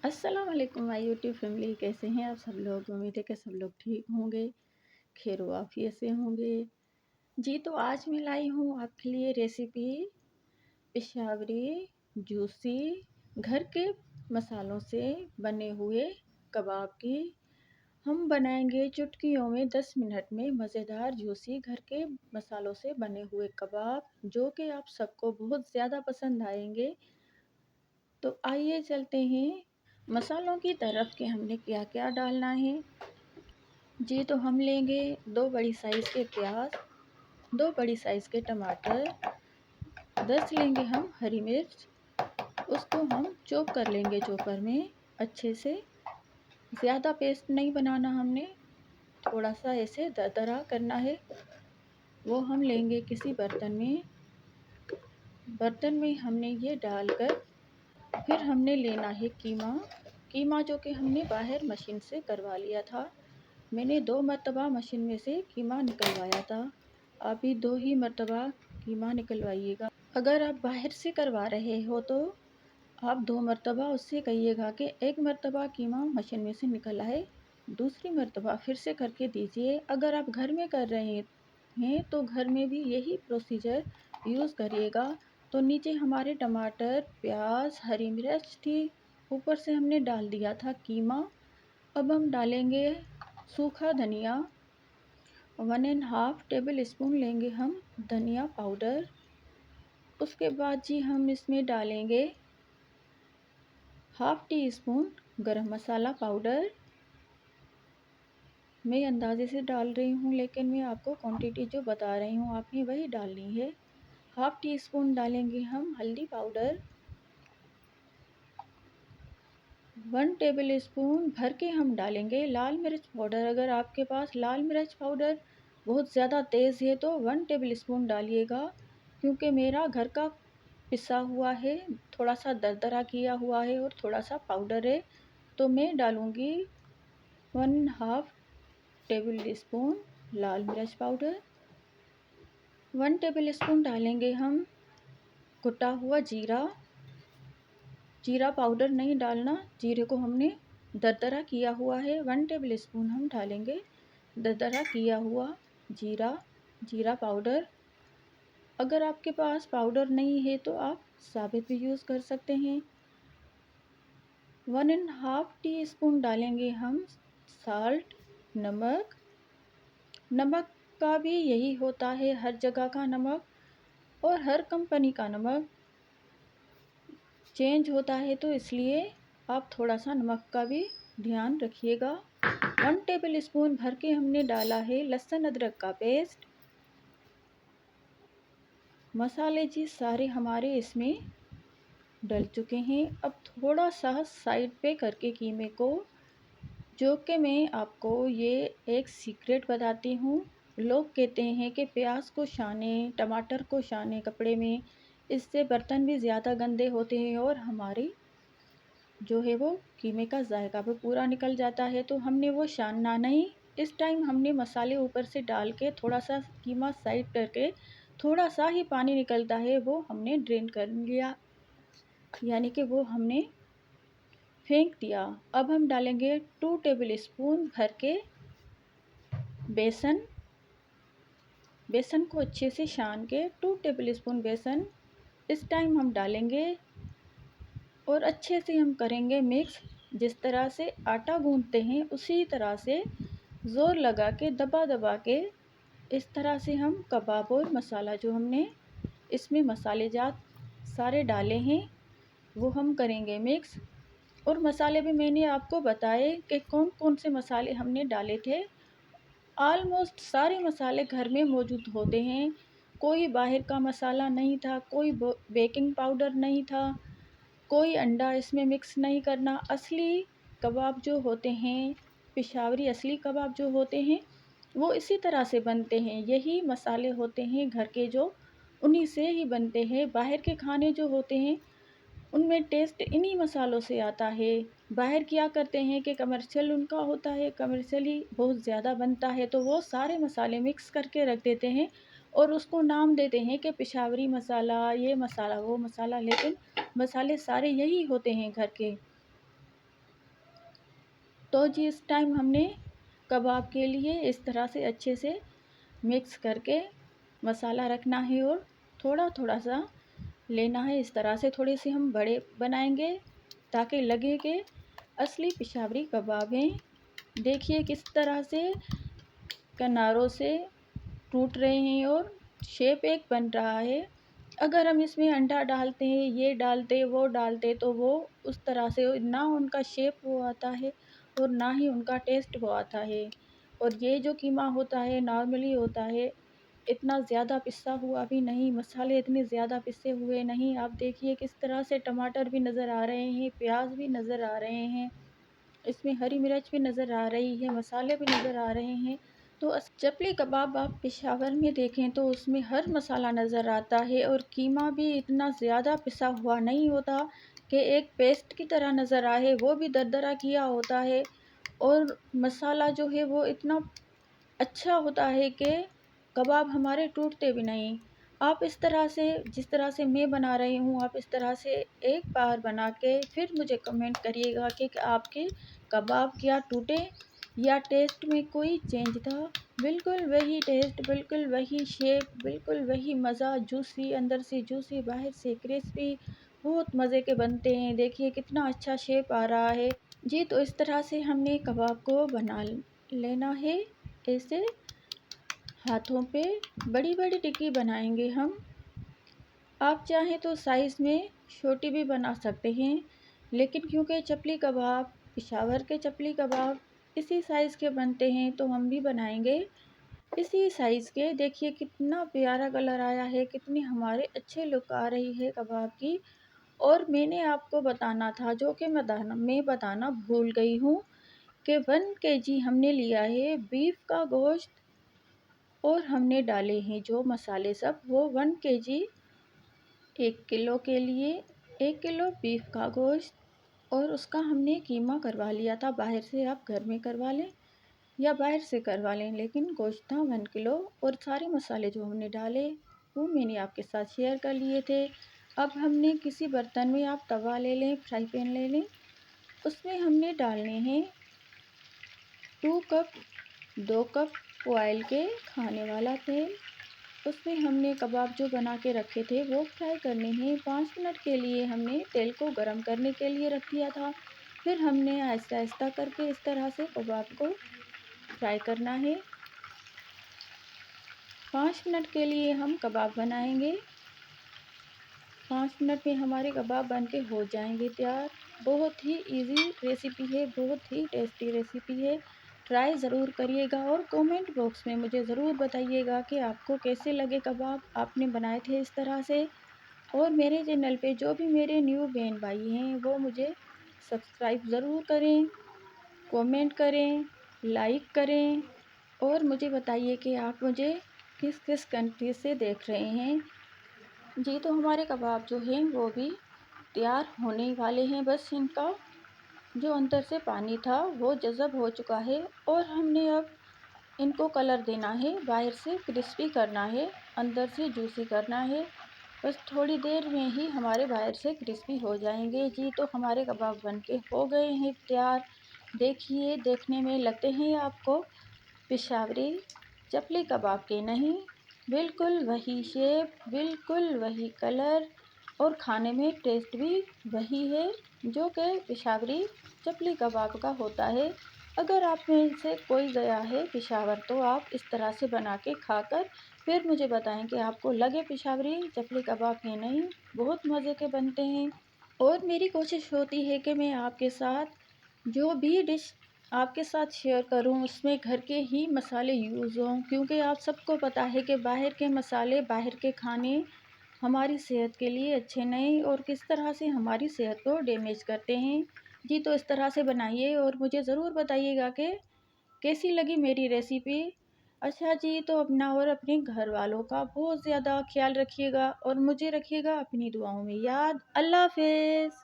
अस्सलाम वालेकुम my YouTube family. कैसे हैं आप सब लोग? उम्मीद है कि सब लोग ठीक होंगे, खैर आफियत से होंगे। जी तो आज मैं लाई हूँ आपके लिए रेसिपी पेशावरी जूसी घर के मसालों से बने हुए कबाब की। हम बनाएंगे चुटकियों में 10 मिनट में मज़ेदार जूसी घर के मसालों से बने हुए कबाब, जो कि आप सबको बहुत ज़्यादा पसंद आएंगे। तो आइए चलते हैं मसालों की तरफ कि हमने क्या क्या डालना है। जी तो हम लेंगे 2 बड़ी साइज़ के प्याज, 2 बड़ी साइज़ के टमाटर, 10 लेंगे हम हरी मिर्च। उसको हम चॉप कर लेंगे चॉपर में अच्छे से। ज़्यादा पेस्ट नहीं बनाना हमने, थोड़ा सा ऐसे दरदरा करना है। वो हम लेंगे किसी बर्तन में हमने ये डालकर फिर हमने लेना है कीमा। कीमा जो कि हमने बाहर मशीन से करवा लिया था। मैंने 2 मरतबा मशीन में से कीमा निकलवाया था। आप भी 2 ही मरतबा कीमा निकलवाइएगा। अगर आप बाहर से करवा रहे हो तो आप 2 मरतबा उससे कहिएगा कि 1 मरतबा कीमा मशीन में से निकल आए, दूसरी मरतबा फिर से करके दीजिए। अगर आप घर में कर रहे हैं तो घर में भी यही प्रोसीजर यूज़ करिएगा। तो नीचे हमारे टमाटर, प्याज, हरी मिर्च थी, ऊपर से हमने डाल दिया था कीमा। अब हम डालेंगे सूखा धनिया, 1½ टेबल स्पून लेंगे हम धनिया पाउडर। उसके बाद जी हम इसमें डालेंगे ½ टी स्पून गरम मसाला पाउडर। मैं अंदाजे से डाल रही हूँ, लेकिन मैं आपको क्वांटिटी जो बता रही हूँ आपने वही डालनी है। ½ टी स्पून डालेंगे हम हल्दी पाउडर। 1 टेबल स्पून भर के हम डालेंगे लाल मिर्च पाउडर। अगर आपके पास लाल मिर्च पाउडर बहुत ज़्यादा तेज़ है तो 1 टेबल स्पून डालिएगा, क्योंकि मेरा घर का पिसा हुआ है, थोड़ा सा दरदरा किया हुआ है और थोड़ा सा पाउडर है, तो मैं डालूँगी 1½ टेबल स्पून लाल मिर्च पाउडर। 1 टेबल स्पून डालेंगे हम कुटा हुआ जीरा। जीरा पाउडर नहीं डालना, जीरे को हमने दरदरा किया हुआ है। 1 टेबल स्पून हम डालेंगे दरदरा किया हुआ जीरा पाउडर। अगर आपके पास पाउडर नहीं है तो आप साबित भी यूज़ कर सकते हैं। 1½ टी स्पून डालेंगे हम साल्ट, नमक। नमक का भी यही होता है, हर जगह का नमक और हर कंपनी का नमक चेंज होता है, तो इसलिए आप थोड़ा सा नमक का भी ध्यान रखिएगा। 1 टेबल स्पून भर के हमने डाला है लहसुन अदरक का पेस्ट। मसाले जी सारे हमारे इसमें डल चुके हैं। अब थोड़ा सा साइड पे करके कीमे को, जो कि मैं आपको ये एक सीक्रेट बताती हूँ। लोग कहते हैं कि प्याज को छाने, टमाटर को छाने कपड़े में, इससे बर्तन भी ज़्यादा गंदे होते हैं और हमारी जो है वो कीमे का जायका भी पूरा निकल जाता है। तो हमने वो छानना नहीं। इस टाइम हमने मसाले ऊपर से डाल के थोड़ा सा कीमा साइड करके थोड़ा सा ही पानी निकलता है वो हमने ड्रेन कर लिया, यानी कि वो हमने फेंक दिया। अब हम डालेंगे 2 टेबल स्पून भर के बेसन। बेसन को अच्छे से छान के 2 टेबल स्पून बेसन इस टाइम हम डालेंगे और अच्छे से हम करेंगे मिक्स। जिस तरह से आटा गूंथते हैं उसी तरह से ज़ोर लगा के दबा दबा के इस तरह से हम कबाब और मसाला जो हमने इसमें मसाले जात सारे डाले हैं वो हम करेंगे मिक्स। और मसाले भी मैंने आपको बताए कि कौन कौन से मसाले हमने डाले थे। ऑलमोस्ट सारे मसाले घर में मौजूद होते हैं, कोई बाहर का मसाला नहीं था, कोई बेकिंग पाउडर नहीं था, कोई अंडा इसमें मिक्स नहीं करना। असली कबाब जो होते हैं, पेशावरी असली कबाब जो होते हैं वो इसी तरह से बनते हैं। यही मसाले होते हैं घर के जो, उन्हीं से ही बनते हैं। बाहर के खाने जो होते हैं उनमें टेस्ट इन्हीं मसालों से आता है। बाहर क्या करते हैं कि कमर्शियल उनका होता है, कमर्शियली बहुत ज़्यादा बनता है, तो वो सारे मसाले मिक्स करके रख देते हैं और उसको नाम देते हैं कि पेशावरी मसाला, ये मसाला, वो मसाला, लेकिन मसाले सारे यही होते हैं घर के। तो जी इस टाइम हमने कबाब के लिए इस तरह से अच्छे से मिक्स करके मसाला रखना है और थोड़ा थोड़ा सा लेना है। इस तरह से थोड़े से हम बड़े बनाएंगे ताकि लगे कि असली पिशावरी कबाब हैं। देखिए किस तरह से किनारों से टूट रहे हैं और शेप एक बन रहा है। अगर हम इसमें अंडा डालते हैं, ये डालते वो डालते, तो वो उस तरह से ना उनका शेप वो आता है और ना ही उनका टेस्ट वो आता है। और ये जो कीमा होता है नॉर्मली होता है, इतना ज़्यादा पिसा हुआ भी नहीं, मसाले इतने ज़्यादा पिसे हुए नहीं। आप देखिए किस तरह से टमाटर भी नज़र आ रहे हैं, प्याज भी नज़र आ रहे हैं, इसमें हरी मिर्च भी नज़र आ रही है, मसाले भी नज़र आ रहे हैं। तो चपली कबाब आप पेशावर में देखें तो उसमें हर मसाला नज़र आता है और कीमा भी इतना ज़्यादा पिसा हुआ नहीं होता कि एक पेस्ट की तरह नज़र आए, वो भी दरदरा किया होता है। और मसाला जो है वो इतना अच्छा होता है कि कबाब हमारे टूटते भी नहीं। आप इस तरह से, जिस तरह से मैं बना रही हूँ, आप इस तरह से एक बार बना के फिर मुझे कमेंट करिएगा कि आपके कबाब क्या टूटे या टेस्ट में कोई चेंज था। बिल्कुल वही टेस्ट, बिल्कुल वही शेप, बिल्कुल वही मज़ा, जूसी अंदर से जूसी, बाहर से क्रिस्पी, बहुत मज़े के बनते हैं। देखिए कितना अच्छा शेप आ रहा है जी। तो इस तरह से हमने कबाब को बना लेना है। ऐसे हाथों पे बड़ी बड़ी टिक्की बनाएंगे हम। आप चाहें तो साइज़ में छोटी भी बना सकते हैं, लेकिन क्योंकि चपली कबाब, पेशावर के चपली कबाब इसी साइज़ के बनते हैं तो हम भी बनाएंगे इसी साइज़ के। देखिए कितना प्यारा कलर आया है, कितनी हमारे अच्छे लुक आ रही है कबाब की। और मैंने आपको बताना था, जो कि मैं बताना भूल गई हूँ, कि 1 केजी हमने लिया है बीफ का गोश्त और हमने डाले हैं जो मसाले सब, वो 1 केजी 1 किलो के लिए 1 किलो बीफ का गोश्त और उसका हमने कीमा करवा लिया था बाहर से। आप घर में करवा लें या बाहर से करवा लें, लेकिन गोश्त था 1 किलो और सारे मसाले जो हमने डाले वो मैंने आपके साथ शेयर कर लिए थे। अब हमने किसी बर्तन में, आप तवा ले लें, फ्राई पैन ले लें, उसमें हमने डालने हैं 2 कप 2 कप ऑयल के खाने वाला तेल। उसमें हमने कबाब जो बना के रखे थे वो फ्राई करने हैं। 5 मिनट के लिए हमने तेल को गरम करने के लिए रख दिया था। फिर हमने आहिस्ता आहिस्ता करके इस तरह से कबाब को फ्राई करना है। 5 मिनट के लिए हम कबाब बनाएंगे। 5 मिनट में हमारे कबाब बन के हो जाएंगे तैयार। बहुत ही इजी रेसिपी है, बहुत ही टेस्टी रेसिपी है। ट्राई ज़रूर करिएगा और कमेंट बॉक्स में मुझे ज़रूर बताइएगा कि आपको कैसे लगे कबाब आपने बनाए थे इस तरह से। और मेरे चैनल पे जो भी मेरे न्यू बहन भाई हैं वो मुझे सब्सक्राइब ज़रूर करें, कमेंट करें, लाइक करें और मुझे बताइए कि आप मुझे किस किस कंट्री से देख रहे हैं जी। तो हमारे कबाब जो हैं वो भी तैयार होने वाले हैं। बस इनका जो अंदर से पानी था वो जज़ब हो चुका है और हमने अब इनको कलर देना है, बाहर से क्रिस्पी करना है, अंदर से जूसी करना है। बस थोड़ी देर में ही हमारे बाहर से क्रिस्पी हो जाएंगे जी। तो हमारे कबाब बनके हो गए हैं तैयार। देखिए देखने में लगते हैं आपको पेशावरी चपली कबाब के, नहीं, बिल्कुल वही शेप, बिल्कुल वही कलर और खाने में टेस्ट भी वही है जो कि पेशावरी चपली कबाब का होता है। अगर आप में से कोई गया है पेशावर तो आप इस तरह से बना के खाकर फिर मुझे बताएं कि आपको लगे पेशावरी चपली कबाब या नहीं। बहुत मज़े के बनते हैं और मेरी कोशिश होती है कि मैं आपके साथ जो भी डिश आपके साथ शेयर करूं उसमें घर के ही मसाले यूज़ हों, क्योंकि आप सबको पता है कि बाहर के मसाले, बाहर के खाने हमारी सेहत के लिए अच्छे नहीं और किस तरह से हमारी सेहत को डैमेज करते हैं जी। तो इस तरह से बनाइए और मुझे ज़रूर बताइएगा कि कैसी लगी मेरी रेसिपी। अच्छा जी, तो अपना और अपने घर वालों का बहुत ज़्यादा ख्याल रखिएगा और मुझे रखिएगा अपनी दुआओं में याद। अल्लाह हाफ़िज़।